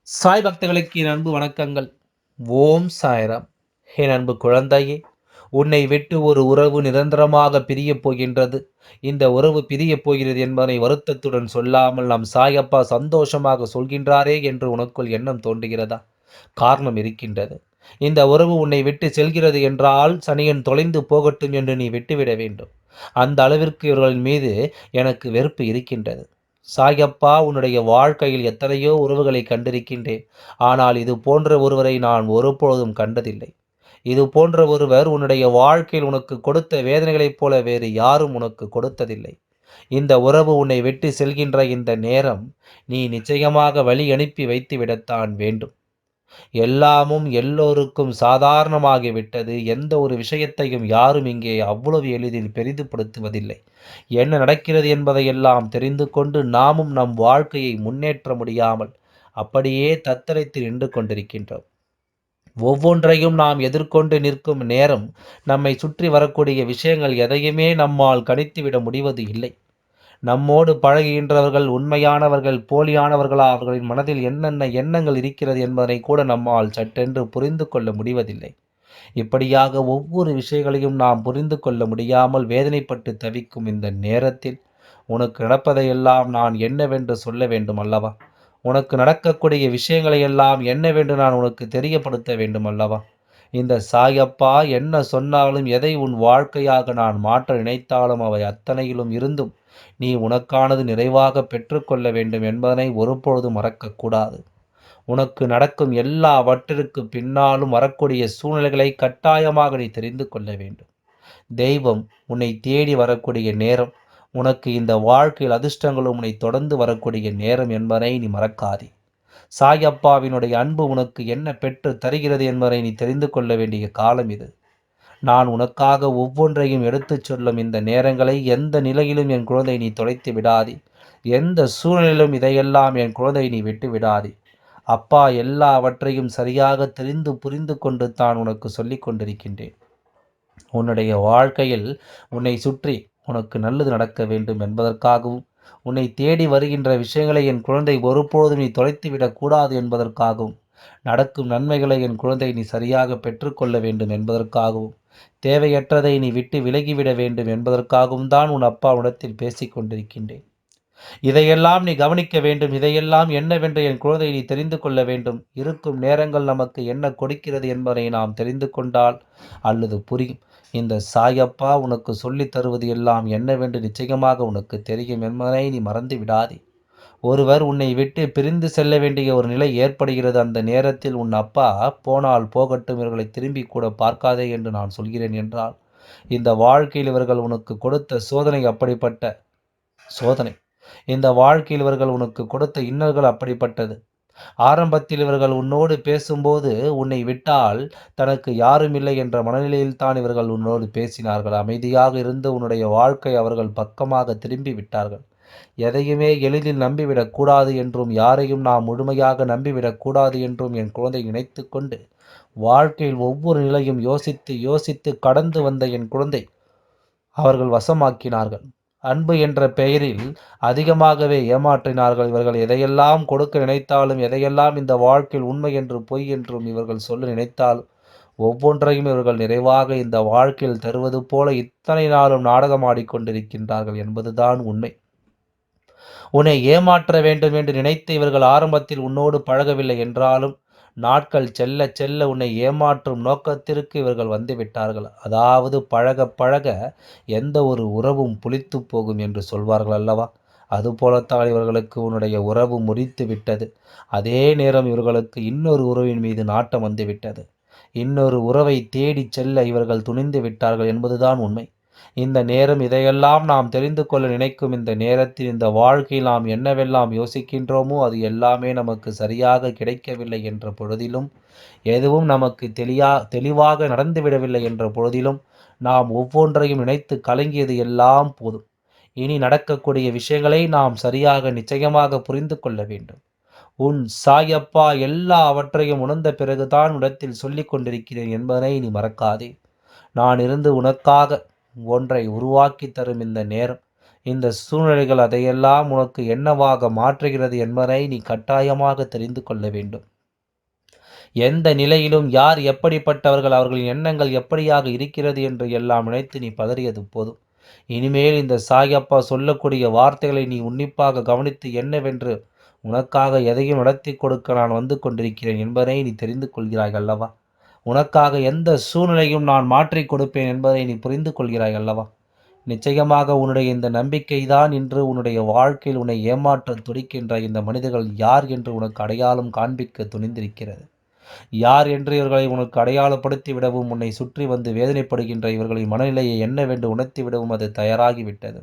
சாய் பக்தர்களுக்கு என் அன்பு வணக்கங்கள். ஓம் சாய்ராம். என் அன்பு குழந்தையே, உன்னை விட்டு ஒரு உறவு நிரந்தரமாக பிரியப் போகின்றது. இந்த உறவு பிரியப் போகிறது என்பதை வருத்தத்துடன் சொல்லாமல் நம் சாயப்பா சந்தோஷமாக சொல்கின்றாரே என்று உனக்குள் எண்ணம் தோன்றுகிறதா? காரணம் இருக்கின்றது. இந்த உறவு உன்னை விட்டு செல்கிறது என்றால் சனியன் தொலைந்து போகட்டும் என்று நீ விட்டுவிட வேண்டும். அந்த அளவிற்கு இவர்களின் மீது எனக்கு வெறுப்பு இருக்கின்றது. சாயப்பா, உன்னுடைய வாழ்க்கையில் எத்தனையோ உறவுகளை கண்டிருக்கின்றேன். ஆனால் இது போன்ற ஒருவரை நான் ஒருபொழுதும் கண்டதில்லை. இது போன்ற ஒருவர் உன்னுடைய வாழ்க்கையில் உனக்கு கொடுத்த வேதனைகளைப் போல வேறு யாரும் உனக்கு கொடுத்ததில்லை. இந்த உறவு உன்னை விட்டு செல்கின்ற இந்த நேரம், நீ நிச்சயமாக வழி அனுப்பி வைத்து விடத்தான் வேண்டும். எல்லாமும் எல்லோருக்கும் சாதாரணமாகிவிட்டது. எந்த ஒரு விஷயத்தையும் யாரும் இங்கே அவ்வளவு எளிதில் பெரிதுபடுத்துவதில்லை. என்ன நடக்கிறது என்பதையெல்லாம் தெரிந்து கொண்டு நாமும் நம் வாழ்க்கையை முன்னேற்ற முடியாமல் அப்படியே தத்தளித்து நின்று கொண்டிருக்கின்றோம். ஒவ்வொன்றையும் நாம் எதிர்கொண்டு நிற்கும் நேரம், நம்மை சுற்றி வரக்கூடிய விஷயங்கள் எதையுமே நம்மால் கணித்துவிட முடிவது இல்லை. நம்மோடு பழகுகின்றவர்கள் உண்மையானவர்கள், போலியானவர்களா, அவர்களின் மனதில் என்னென்ன எண்ணங்கள் இருக்கிறது என்பதை கூட நம்மால் சட்டென்று புரிந்து கொள்ள முடிவதில்லை. இப்படியாக ஒவ்வொரு விஷயங்களையும் நாம் புரிந்து கொள்ள முடியாமல் வேதனைப்பட்டு தவிக்கும் இந்த நேரத்தில், உனக்கு நடப்பதையெல்லாம் நான் என்னவென்று சொல்ல வேண்டும் அல்லவா? உனக்கு நடக்கக்கூடிய விஷயங்களை எல்லாம் என்னவென்று நான் உனக்கு தெரியப்படுத்த வேண்டும் அல்லவா? இந்த சாயப்பா என்ன சொன்னாலும், எதை உன் வாழ்க்கையாக நான் மாற்ற நினைத்தாலும் அவை அத்தனையிலும் இருந்தும் நீ உனக்கானது நிறைவாக பெற்றுக்கொள்ள வேண்டும் என்பதனை ஒருபொழுதும் மறக்கக்கூடாது. உனக்கு நடக்கும் எல்லாவற்றிற்கு பின்னாலும் வரக்கூடிய சூழ்நிலைகளை கட்டாயமாக நீ தெரிந்து கொள்ள வேண்டும். தெய்வம் உன்னை தேடி வரக்கூடிய நேரம், உனக்கு இந்த வாழ்க்கையில் அதிர்ஷ்டங்களும் உன்னை தொடர்ந்து வரக்கூடிய நேரம் என்பதை நீ மறக்காதே. சாயப்பாவினுடைய அன்பு உனக்கு என்ன பெற்று தருகிறது என்பதை நீ தெரிந்து கொள்ள வேண்டிய காலம் இது. நான் உனக்காக ஒவ்வொன்றையும் எடுத்துச் சொல்லும் இந்த நேரங்களை எந்த நிலையிலும் என் குழந்தை நீ தொலைத்து விடாதே. எந்த சூழ்நிலையிலும் இதையெல்லாம் என் குழந்தை நீ விட்டு விடாதே. அப்பா எல்லாவற்றையும் சரியாக தெரிந்து புரிந்து கொண்டு தான் உனக்கு சொல்லிக் கொண்டிருக்கின்றேன். உன்னுடைய வாழ்க்கையில் உன்னை சுற்றி உனக்கு நல்லது நடக்க வேண்டும் என்பதற்காகவும், உன்னை தேடி வருகின்ற விஷயங்களை என் குழந்தை ஒருபொழுதும் நீ தொலைத்துவிடக் கூடாது என்பதற்காகவும், நடக்கும் நன்மைகளை என் குழந்தை நீ சரியாக பெற்றுக்கொள்ள வேண்டும் என்பதற்காகவும், தேவையற்றதை நீ விட்டு விலகிவிட வேண்டும் என்பதற்காகவும் தான் உன் அப்பா உன்னிடத்தில் பேசிக் கொண்டிருக்கின்றேன். இதையெல்லாம் நீ கவனிக்க வேண்டும். இதையெல்லாம் என்னவென்று என் குழந்தை நீ தெரிந்து கொள்ள வேண்டும். இருக்கும் நேரங்கள் நமக்கு என்ன கொடுக்கிறது என்பதை நாம் தெரிந்து கொண்டால் அல்லது புரியும். இந்த சாயப்பா உனக்கு சொல்லித் தருவது எல்லாம் என்னவென்று நிச்சயமாக உனக்கு தெரியும் என்பதை நீ மறந்து விடாதே. ஒருவர் உன்னை விட்டு பிரிந்து செல்ல வேண்டிய ஒரு நிலை ஏற்படுகிறது. அந்த நேரத்தில் உன் அப்பா போனால் போகட்டும், இவர்களை திரும்பி கூட பார்க்காதே என்று நான் சொல்கிறேன் என்றால், இந்த வாழ்க்கையில் இவர்கள் உனக்கு கொடுத்த சோதனை அப்படிப்பட்ட சோதனை. இந்த வாழ்க்கையில் இவர்கள் உனக்கு கொடுத்த இன்னல்கள் அப்படிப்பட்டது. ஆரம்பத்தில் இவர்கள் உன்னோடு பேசும்போது உன்னை விட்டால் தனக்கு யாரும் இல்லை என்ற மனநிலையில் தான் இவர்கள் உன்னோடு பேசினார்கள். அமைதியாக இருந்து உன்னுடைய வாழ்க்கை அவர்கள் பக்கமாக திரும்பி விட்டார்கள். எதையுமே எளிதில் நம்பிவிடக் கூடாது என்றும், யாரையும் நாம் முழுமையாக நம்பிவிடக் கூடாது என்றும் என் குழந்தை நினைத்து கொண்டு, வாழ்க்கையில் ஒவ்வொரு நிலையும் யோசித்து யோசித்து கடந்து வந்த என் குழந்தை அவர்கள் வசமாக்கினார்கள். அன்பு என்ற பெயரில் அதிகமாகவே ஏமாற்றினார்கள். இவர்கள் எதையெல்லாம் கொடுக்க நினைத்தாலும், எதையெல்லாம் இந்த வாழ்க்கையில் உண்மை என்று பொய் என்றும் இவர்கள் சொல்ல நினைத்தாலும், ஒவ்வொன்றையும் இவர்கள் நிறைவாக இந்த வாழ்க்கையில் தருவது போல இத்தனை நாளும் நாடகமாடிக்கொண்டிருக்கின்றார்கள் என்பதுதான் உண்மை. உன்னை ஏமாற்ற வேண்டும் என்று நினைத்து இவர்கள் ஆரம்பத்தில் உன்னோடு பழகவில்லை என்றாலும், நாட்கள் செல்ல செல்ல உன்னை ஏமாற்றும் நோக்கத்திற்கு இவர்கள் வந்துவிட்டார்கள். அதாவது பழக பழக எந்த ஒரு உறவும் புளித்துப் போகும் என்று சொல்வார்கள் அல்லவா? அதுபோலத்தான் இவர்களுக்கு உன்னுடைய உறவு முறித்து விட்டது. அதே நேரம் இவர்களுக்கு இன்னொரு உறவின் மீது நாட்டம் வந்துவிட்டது. இன்னொரு உறவை தேடிச் செல்ல இவர்கள் துணிந்து விட்டார்கள் என்பதுதான் உண்மை. இந்த நேரம் இதையெல்லாம் நாம் தெரிந்து கொள்ள நினைக்கும் இந்த நேரத்தில், இந்த வாழ்க்கையில் நாம் என்னவெல்லாம் யோசிக்கின்றோமோ அது எல்லாமே நமக்கு சரியாக கிடைக்கவில்லை என்ற பொழுதிலும், எதுவும் நமக்கு தெளிவாக நடந்துவிடவில்லை என்ற பொழுதிலும், நாம் ஒவ்வொன்றையும் நினைத்து கலங்கியது எல்லாம் போதும். இனி நடக்கக்கூடிய விஷயங்களை நாம் சரியாக நிச்சயமாக புரிந்து கொள்ள வேண்டும். உன் சாயப்பா எல்லாவற்றையும் உணர்ந்த பிறகுதான் உன்னிடத்தில் சொல்லிக் கொண்டிருக்கிறேன் என்பதனை நீ மறக்காதே. நான் இருந்து உனக்காக ஒன்றை உருவாக்கி தரும் இந்த நேரம், இந்த சூழ்நிலைகள் அதையெல்லாம் உனக்கு என்னவாக மாற்றுகிறது என்பதை நீ கட்டாயமாக தெரிந்து கொள்ள வேண்டும். எந்த நிலையிலும் யார் எப்படிப்பட்டவர்கள், அவர்களின் எண்ணங்கள் எப்படியாக இருக்கிறது என்று எல்லாம் நினைத்து நீ பதறியது போதும். இனிமேல் இந்த சாயப்பா சொல்லக்கூடிய வார்த்தைகளை நீ உன்னிப்பாக கவனித்து என்னவென்று உனக்காக எதையும் நடத்தி கொடுக்க நான் வந்து கொண்டிருக்கிறேன் என்பதை நீ தெரிந்து கொள்கிறாய் அல்லவா? உனக்காக எந்த சூழ்நிலையும் நான் மாற்றிக் கொடுப்பேன் என்பதை நீ புரிந்து கொள்கிறாய் அல்லவா? நிச்சயமாக உன்னுடைய இந்த நம்பிக்கைதான் இன்று உன்னுடைய வாழ்க்கையில் உன்னை ஏமாற்றத் துடிக்கின்ற இந்த மனிதர்கள் யார் என்று உனக்கு அடையாளம் காண்பிக்க துணிந்திருக்கிறது. யார் என்று இவர்களை உனக்கு அடையாளப்படுத்தி விடவும், உன்னை சுற்றி வந்து வேதனைப்படுகின்ற இவர்களின் மனநிலையை என்னவென்று உணர்த்தி விடவும் அது தயாராகிவிட்டது.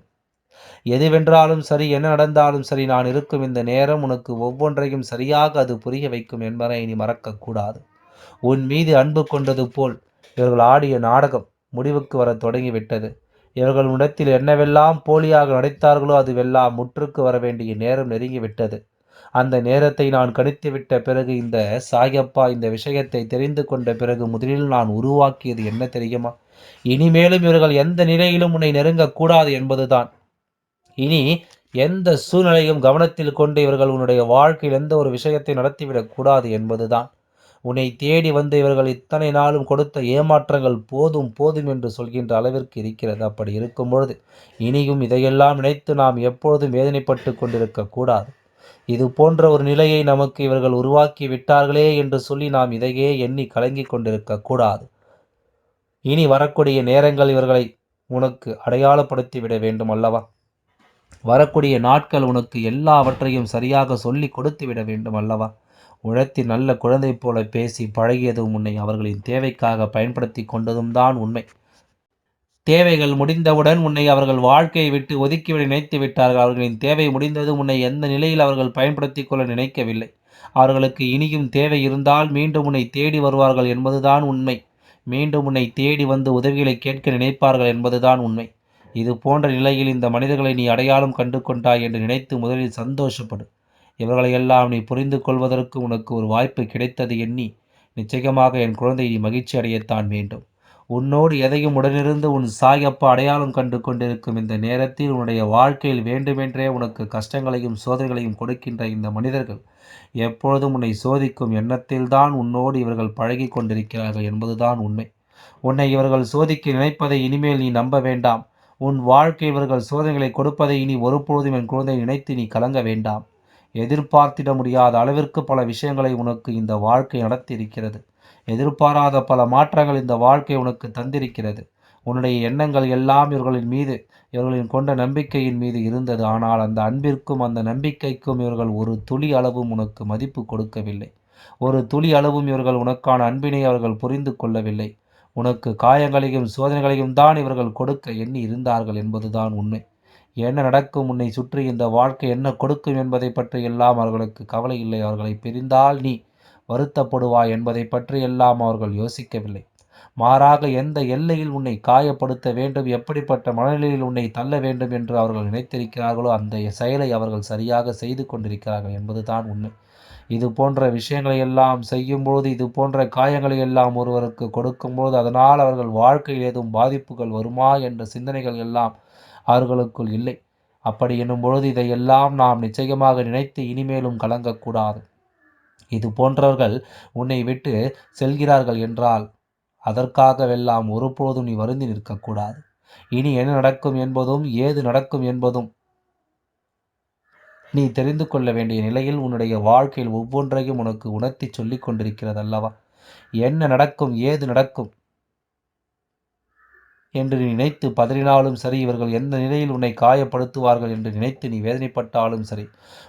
எதுவென்றாலும் சரி, என்ன நடந்தாலும் சரி, நான் இருக்கும் இந்த நேரம் உனக்கு ஒவ்வொன்றையும் சரியாக அது புரிய வைக்கும் என்பதை நீ மறக்கக்கூடாது. உன் மீது அன்பு கொண்டது போல் இவர்கள் ஆடிய நாடகம் முடிவுக்கு வரத் தொடங்கிவிட்டது. இவர்கள் உன்னிடத்தில் என்னவெல்லாம் போலியாக நடித்தார்களோ அதுவெல்லாம் முற்றுக்கு வர வேண்டிய நேரம் நெருங்கிவிட்டது. அந்த நேரத்தை நான் கணித்துவிட்ட பிறகு இந்த சாயப்பா இந்த விஷயத்தை தெரிந்து கொண்ட பிறகு முதலில் நான் உருவாக்கியது என்ன தெரியுமா? இனிமேலும் இவர்கள் எந்த நிலையிலும் உன்னை நெருங்கக்கூடாது என்பதுதான். இனி எந்த சூழ்நிலையும் கவனத்தில் கொண்டு இவர்கள் உன்னுடைய வாழ்க்கையில் எந்த ஒரு விஷயத்தை நடத்திவிடக் கூடாது என்பதுதான். உன்னை தேடி வந்து இவர்கள் இத்தனை நாளும் கொடுத்த ஏமாற்றங்கள் போதும் போதும் என்று சொல்கின்ற அளவிற்கு இருக்கிறது. அப்படி இருக்கும் பொழுது இனியும் இதையெல்லாம் நினைத்து நாம் எப்பொழுதும் வேதனைப்பட்டு கொண்டிருக்க கூடாது. இது போன்ற ஒரு நிலையை நமக்கு இவர்கள் உருவாக்கி விட்டார்களே என்று சொல்லி நாம் இதையே எண்ணி கலங்கிக் கொண்டிருக்க கூடாது. இனி வரக்கூடிய நேரங்கள் இவர்களை உனக்கு அடையாளப்படுத்தி விட வேண்டும் அல்லவா? வரக்கூடிய நாட்கள் உனக்கு எல்லாவற்றையும் சரியாக சொல்லி கொடுத்து விட வேண்டும் அல்லவா? உழைத்து நல்ல குழந்தை போல பேசி பழகியதும் உன்னை அவர்களின் தேவைக்காக பயன்படுத்தி கொண்டதும் தான் உண்மை. தேவைகள் முடிந்தவுடன் உன்னை அவர்கள் வாழ்க்கையை விட்டு ஒதுக்கிவிட நினைத்து விட்டார்கள். அவர்களின் தேவை முடிந்ததும் உன்னை எந்த நிலையில் அவர்கள் பயன்படுத்தி கொள்ள நினைக்கவில்லை. அவர்களுக்கு இனியும் தேவை இருந்தால் மீண்டும் உன்னை தேடி வருவார்கள் என்பதுதான் உண்மை. மீண்டும் உன்னை தேடி வந்து உதவிகளை கேட்க நினைப்பார்கள் என்பதுதான் உண்மை. இது போன்ற நிலையில் இந்த மனிதர்களை நீ அடையாளம் கண்டு கொண்டாய் என்று நினைத்து முதலில் சந்தோஷப்படு. இவர்களையெல்லாம் நீ புரிந்து கொள்வதற்கு உனக்கு ஒரு வாய்ப்பு கிடைத்தது எண்ணி நிச்சயமாக என் குழந்தை நீ மகிழ்ச்சி அடையத்தான் வேண்டும். உன்னோடு எதையும் உடனிருந்து உன் சாயப்பா அடையாளம் கண்டு கொண்டிருக்கும் இந்த நேரத்தில் உன்னுடைய வாழ்க்கையில் வேண்டுமென்றே உனக்கு கஷ்டங்களையும் சோதனைகளையும் கொடுக்கின்ற இந்த மனிதர்கள் எப்பொழுதும் உன்னை சோதிக்கும் எண்ணத்தில்தான் உன்னோடு இவர்கள் பழகி கொண்டிருக்கிறார்கள் என்பதுதான் உண்மை. உன்னை இவர்கள் சோதிக்க நினைப்பதை இனிமேல் நீ நம்ப வேண்டாம். உன் வாழ்க்கை இவர்கள் சோதனைகளை கொடுப்பதை இனி ஒருபொழுதும் என் குழந்தை நினைத்து நீ கலங்க வேண்டாம். எதிர்பார்த்திட முடியாத அளவிற்கு பல விஷயங்களை உனக்கு இந்த வாழ்க்கை நடத்தியிருக்கிறது. எதிர்பாராத பல மாற்றங்கள் இந்த வாழ்க்கை உனக்கு தந்திருக்கிறது. உன்னுடைய எண்ணங்கள் எல்லாம் இவர்களின் மீது, இவர்களின் கொண்ட நம்பிக்கையின் மீது இருந்தது. ஆனால் அந்த அன்பிற்கும் அந்த நம்பிக்கைக்கும் இவர்கள் ஒரு துளி அளவும் உனக்கு மதிப்பு கொடுக்கவில்லை. ஒரு துளி அளவும் இவர்கள் உனக்கான அன்பினை அவர்கள் புரிந்து கொள்ளவில்லை. உனக்கு காயங்களையும் சோதனைகளையும் தான் இவர்கள் கொடுக்க எண்ணி இருந்தார்கள் என்பதுதான் உண்மை. என்ன நடக்கும், உன்னை சுற்றி இந்த வாழ்க்கை என்ன கொடுக்கும் என்பதை பற்றி எல்லாம் அவர்களுக்கு கவலை இல்லை. அவர்களை பிரிந்தால் நீ வருத்தப்படுவாய் என்பதை பற்றி எல்லாம் அவர்கள் யோசிக்கவில்லை. மாறாக எந்த எல்லையில் உன்னை காயப்படுத்த வேண்டும், எப்படிப்பட்ட மனநிலையில் உன்னை தள்ள வேண்டும் என்று அவர்கள் நினைத்திருக்கிறார்களோ அந்த செயலை அவர்கள் சரியாக செய்து கொண்டிருக்கிறார்கள் என்பதுதான் உண்மை. இது போன்ற விஷயங்களை எல்லாம் செய்யும்போது, இது போன்ற காயங்களை எல்லாம் ஒருவருக்கு கொடுக்கும்போது அதனால் அவர்கள் வாழ்க்கையில் ஏதும் பாதிப்புகள் வருமா என்ற சிந்தனைகள் எல்லாம் அவர்களுக்குள் இல்லை. அப்படி எனும் பொழுது இதையெல்லாம் நாம் நிச்சயமாக நினைத்து இனிமேலும் கலங்கக்கூடாது. இது போன்றவர்கள் உன்னை விட்டு செல்கிறார்கள் என்றால் அதற்காகவெல்லாம் ஒருபோதும் நீ வருந்தி நிற்கக்கூடாது. இனி என்ன நடக்கும் என்பதும் ஏது நடக்கும் என்பதும் நீ தெரிந்து கொள்ள வேண்டிய நிலையில் உன்னுடைய வாழ்க்கையில் ஒவ்வொன்றையும் உனக்கு உணர்த்தி சொல்லிக் கொண்டிருக்கிறது அல்லவா? என்ன நடக்கும், ஏது நடக்கும் என்று நீ நினைத்து பதறினாலும் சரி, இவர்கள் எந்த நிலையில் உன்னை காயப்படுத்துவார்கள் என்று நினைத்து நீ வேதனைப்பட்டாலும் சரி,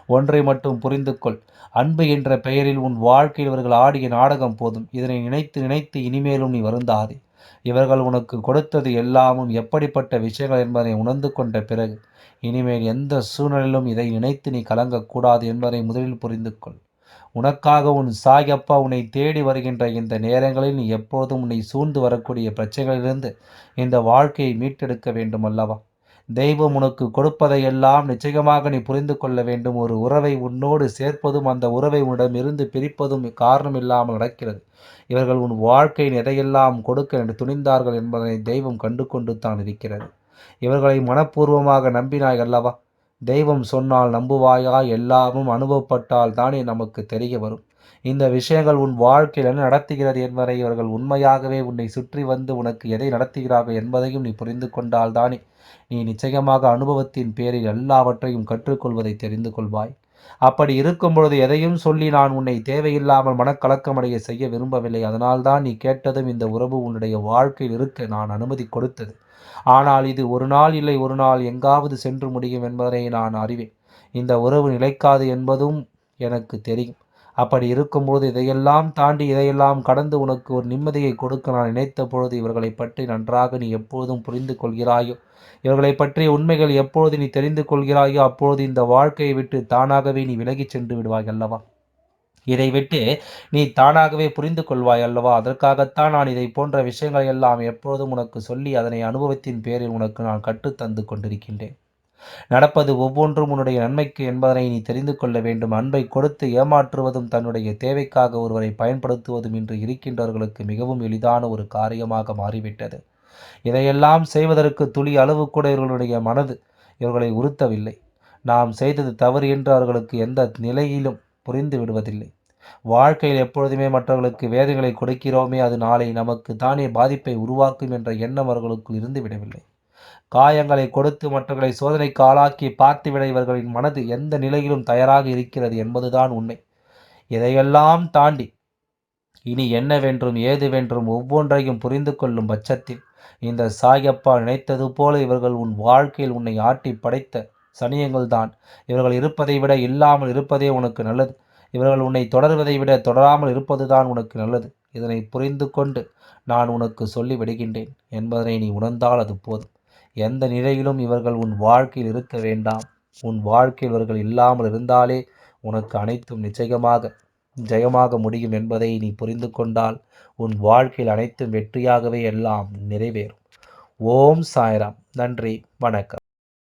ஒன்றை மட்டும் புரிந்து கொள். அன்பு என்ற பெயரில் உன் வாழ்க்கையில் இவர்கள் ஆடிய நாடகம் போதும். இதனை நினைத்து நினைத்து இனிமேலும் நீ வருந்தாதே. இவர்கள் உனக்கு கொடுத்தது எல்லாமும் எப்படிப்பட்ட விஷயங்கள் என்பதை உணர்ந்து கொண்ட பிறகு இனிமேல் எந்த சூழ்நிலையிலும் இதை நினைத்து நீ கலங்கக்கூடாது என்பதை முதலில் புரிந்து கொள். உனக்காக உன் சாயப்பா உன்னை தேடி வருகின்ற இந்த நேரங்களில் நீ எப்போதும் உன்னை சூழ்ந்து வரக்கூடிய பிரச்சனைகளிலிருந்து இந்த வாழ்க்கையை மீட்டெடுக்க வேண்டும் அல்லவா? தெய்வம் உனக்கு கொடுப்பதையெல்லாம் நிச்சயமாக நீ புரிந்து கொள்ள வேண்டும். ஒரு உறவை உன்னோடு சேர்ப்பதும் அந்த உறவை உன்னிடமிருந்து பிரிப்பதும் காரணம் இல்லாமல் நடக்கிறது. இவர்கள் உன் வாழ்க்கையின் எதையெல்லாம் கொடுக்க துணிந்தார்கள் என்பதனை தெய்வம் கண்டு கொண்டு தான் இருக்கிறது. இவர்களை மனப்பூர்வமாக நம்பினாய் அல்லவா? தெய்வம் சொன்னால் நம்புவாயா? எல்லாமும் அனுபவப்பட்டால் தானே நமக்கு தெரிய வரும். இந்த விஷயங்கள் உன் வாழ்க்கையில் என்ன நடத்துகிறது என்பதை இவர்கள் உண்மையாகவே உன்னை சுற்றி வந்து உனக்கு எதை நடத்துகிறார்கள் என்பதையும் நீ புரிந்து கொண்டால் தானே நீ நிச்சயமாக அனுபவத்தின் பேரில் எல்லாவற்றையும் கற்றுக்கொள்வதை தெரிந்து கொள்வாய். அப்படி இருக்கும் பொழுது எதையும் சொல்லி நான் உன்னை தேவையில்லாமல் மனக்கலக்கமடைய செய்ய விரும்பவில்லை. அதனால்தான் நீ கேட்டதும் இந்த உறவு உன்னுடைய வாழ்க்கையில் இருக்க நான் அனுமதி கொடுத்தது. ஆனால் இது ஒரு நாள் இல்லை ஒரு நாள் எங்காவது சென்று முடியும் என்பதை நான் அறிவேன். இந்த உறவு நிலைக்காது என்பதும் எனக்கு தெரியும். அப்படி இருக்கும்போது இதையெல்லாம் தாண்டி இதையெல்லாம் கடந்து உனக்கு ஒரு நிம்மதியை கொடுக்க நான் நினைத்த பொழுது இவர்களை பற்றி நன்றாக நீ எப்போதும் புரிந்து கொள்கிறாயோ, இவர்களை பற்றிய உண்மைகள் எப்பொழுது நீ தெரிந்து கொள்கிறாயோ அப்பொழுது இந்த வாழ்க்கையை விட்டு தானாகவே நீ விலகிச் சென்று விடுவாய் அல்லவா? இதை விட்டு நீ தானாகவே புரிந்து கொள்வாய் அல்லவா? அதற்காகத்தான் நான் இதை போன்ற விஷயங்களை எல்லாம் எப்பொழுதும் உனக்கு சொல்லி அதனை அனுபவத்தின் பேரில் உனக்கு நான் கற்றுத்தந்து கொண்டிருக்கின்றேன். நடப்பது ஒவ்வொன்றும் உன்னுடைய நன்மைக்கு என்பதனை நீ தெரிந்து கொள்ள வேண்டும். அன்பை கொடுத்து ஏமாற்றுவதும் தன்னுடைய தேவைக்காக ஒருவரை பயன்படுத்துவதும் இன்று இருக்கின்றவர்களுக்கு மிகவும் எளிதான ஒரு காரியமாக மாறிவிட்டது. இதையெல்லாம் செய்வதற்கு துளி அளவு கூட இவர்களுடைய மனது இவர்களை உறுத்தவில்லை. நாம் செய்தது தவறு என்று அவர்களுக்கு எந்த நிலையிலும் புரிந்து விடுவதில்லை. வாழ்க்கையில் எப்பொழுதுமே மற்றவர்களுக்கு வேதனைகளை கொடுக்கிறோமே அது நாளை நமக்கு தானே பாதிப்பை உருவாக்கும் என்ற எண்ணம் அவர்களுக்குள் இருந்து விடவில்லை. காயங்களை கொடுத்து மற்றவர்களை சோதனைக்கு ஆளாக்கி பார்த்துவிட இவர்களின் மனது எந்த நிலையிலும் தயாராக இருக்கிறது என்பதுதான் உண்மை. இதையெல்லாம் தாண்டி இனி என்னவென்றும் ஏதுவென்றும் ஒவ்வொன்றையும் புரிந்து கொள்ளும் பட்சத்தில் இந்த சாயப்பா நினைத்தது போல இவர்கள் உன் வாழ்க்கையில் உன்னை ஆட்டி படைத்த சனியங்கள்தான். இவர்கள் இருப்பதை விட இல்லாமல் இருப்பதே உனக்கு நல்லது. இவர்கள் உன்னை தொடர்வதை விட தொடராமல் இருப்பதுதான் உனக்கு நல்லது. இதனை புரிந்து கொண்டு நான் உனக்கு சொல்லி விடுகின்றேன் என்பதனை நீ உணர்ந்தால் அது போதும். எந்த நிலையிலும் இவர்கள் உன் வாழ்க்கையில் இருக்க வேண்டாம். உன் வாழ்க்கையில் இவர்கள் இல்லாமல் இருந்தாலே உனக்கு அனைத்தும் நிச்சயமாக ஜெயமாக முடியும் என்பதை நீ புரிந்து கொண்டால் உன் வாழ்க்கையில் அனைத்தும் வெற்றியாகவே எல்லாம் நிறைவேறும். ஓம் சாய்ராம். நன்றி, வணக்கம்.